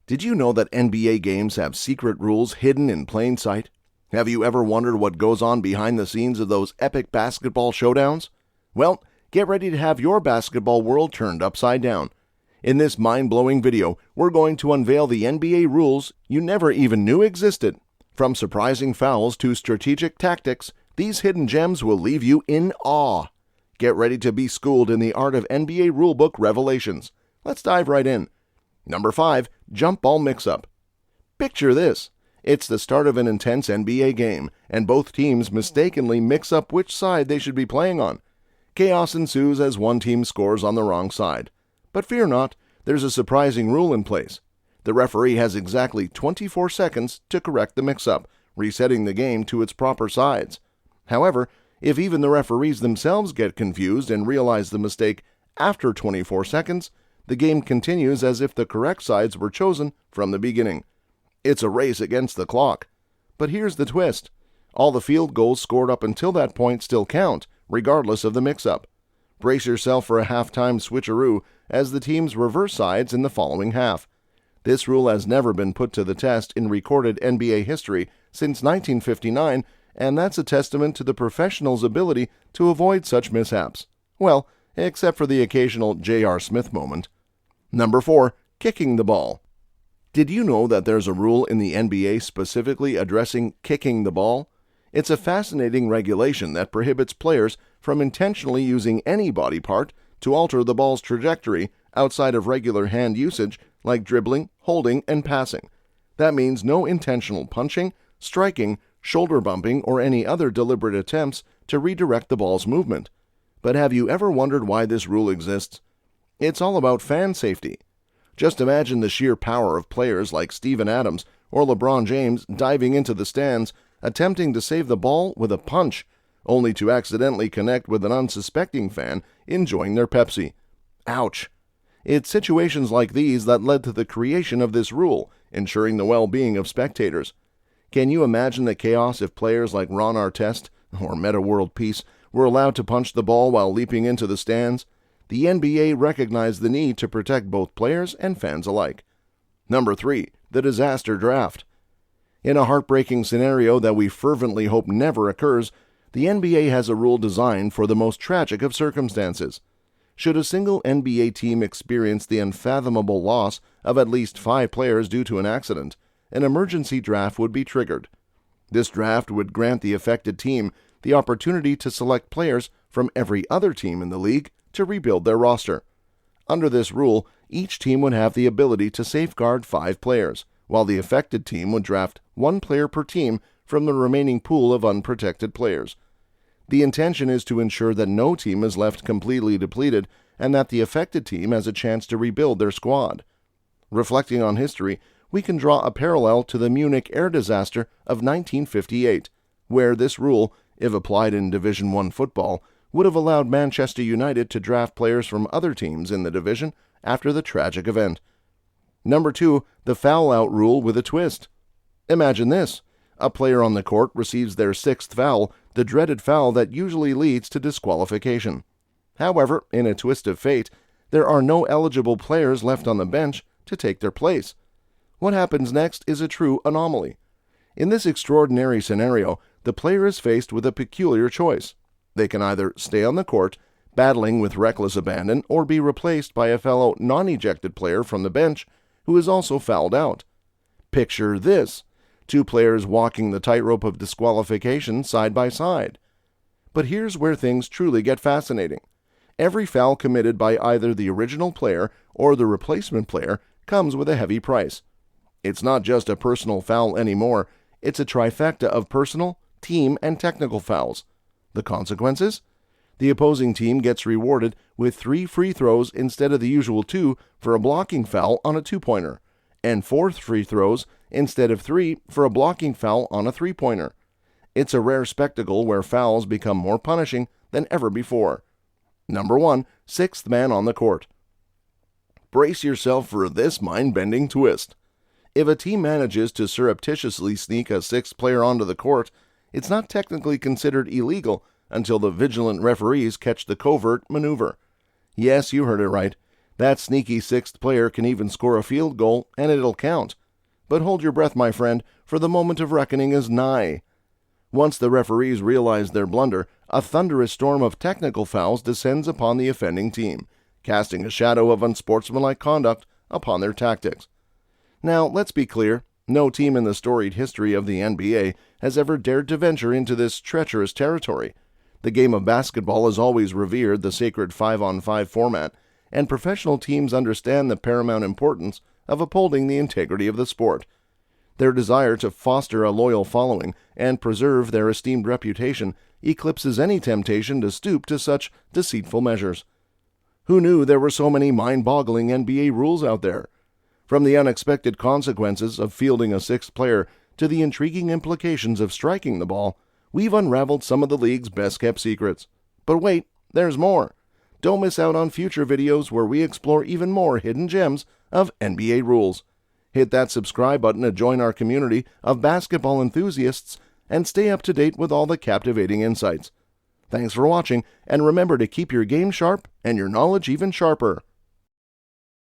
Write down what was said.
Did you know that NBA games have secret rules hidden in plain sight? Have you ever wondered what goes on behind the scenes of those epic basketball showdowns? Well, get ready to have your basketball world turned upside down. In this mind-blowing video, we're going to unveil the NBA rules you never even knew existed. From surprising fouls to strategic tactics, these hidden gems will leave you in awe. Get ready to be schooled in the art of NBA rulebook revelations. Let's dive right in. Number 5. Jump ball mix-up. Picture this. It's the start of an intense NBA game, and both teams mistakenly mix up which side they should be playing on. Chaos ensues as one team scores on the wrong side. But fear not, there's a surprising rule in place. The referee has exactly 24 seconds to correct the mix-up, resetting the game to its proper sides. However, if even the referees themselves get confused and realize the mistake after 24 seconds, the game continues as if the correct sides were chosen from the beginning. It's a race against the clock. But here's the twist. All the field goals scored up until that point still count, regardless of the mix-up. Brace yourself for a halftime switcheroo as the teams reverse sides in the following half. This rule has never been put to the test in recorded NBA history since 1959, and that's a testament to the professionals' ability to avoid such mishaps. Well, except for the occasional J.R. Smith moment. Number 4. Kicking the ball. Did you know that there's a rule in the NBA specifically addressing kicking the ball? It's a fascinating regulation that prohibits players from intentionally using any body part to alter the ball's trajectory outside of regular hand usage like dribbling, holding, and passing. That means no intentional punching, striking, shoulder bumping, or any other deliberate attempts to redirect the ball's movement. But have you ever wondered why this rule exists? It's all about fan safety. Just imagine the sheer power of players like Steven Adams or LeBron James diving into the stands, attempting to save the ball with a punch, only to accidentally connect with an unsuspecting fan enjoying their Pepsi. Ouch! It's situations like these that led to the creation of this rule, ensuring the well-being of spectators. Can you imagine the chaos if players like Ron Artest or Metta World Peace were allowed to punch the ball while leaping into the stands? The NBA recognized the need to protect both players and fans alike. Number 3. The disaster draft. In a heartbreaking scenario that we fervently hope never occurs, the NBA has a rule designed for the most tragic of circumstances. Should a single NBA team experience the unfathomable loss of at least 5 players due to an accident, an emergency draft would be triggered. This draft would grant the affected team the opportunity to select players from every other team in the league to rebuild their roster. Under this rule, each team would have the ability to safeguard 5 players, while the affected team would draft 1 player per team from the remaining pool of unprotected players. The intention is to ensure that no team is left completely depleted and that the affected team has a chance to rebuild their squad. Reflecting on history, we can draw a parallel to the Munich air disaster of 1958, where this rule, if applied in Division I football, would have allowed Manchester United to draft players from other teams in the division after the tragic event. Number 2. The foul-out rule with a twist. Imagine this. A player on the court receives their 6th foul, the dreaded foul that usually leads to disqualification. However, in a twist of fate, there are no eligible players left on the bench to take their place. What happens next is a true anomaly. In this extraordinary scenario, the player is faced with a peculiar choice. They can either stay on the court, battling with reckless abandon, or be replaced by a fellow non-ejected player from the bench who is also fouled out. Picture this. 2 players walking the tightrope of disqualification side by side. But here's where things truly get fascinating. Every foul committed by either the original player or the replacement player comes with a heavy price. It's not just a personal foul anymore, it's a trifecta of personal, team, and technical fouls. The consequences? The opposing team gets rewarded with 3 free throws instead of the usual 2 for a blocking foul on a 2-pointer, and 4 free throws instead of 3 for a blocking foul on a 3-pointer. It's a rare spectacle where fouls become more punishing than ever before. Number 1. 6th man on the court. Brace yourself for this mind-bending twist. If a team manages to surreptitiously sneak a 6th player onto the court, it's not technically considered illegal until the vigilant referees catch the covert maneuver. Yes, you heard it right. That sneaky sixth player can even score a field goal, and it'll count. But hold your breath, my friend, for the moment of reckoning is nigh. Once the referees realize their blunder, a thunderous storm of technical fouls descends upon the offending team, casting a shadow of unsportsmanlike conduct upon their tactics. Now, let's be clear, no team in the storied history of the NBA has ever dared to venture into this treacherous territory. The game of basketball has always revered the sacred 5-on-5 format, and professional teams understand the paramount importance of upholding the integrity of the sport. Their desire to foster a loyal following and preserve their esteemed reputation eclipses any temptation to stoop to such deceitful measures. Who knew there were so many mind-boggling NBA rules out there? From the unexpected consequences of fielding a sixth player to the intriguing implications of striking the ball, we've unraveled some of the league's best-kept secrets. But wait, there's more. Don't miss out on future videos where we explore even more hidden gems of NBA rules. Hit that subscribe button to join our community of basketball enthusiasts and stay up to date with all the captivating insights. Thanks for watching, and remember to keep your game sharp and your knowledge even sharper.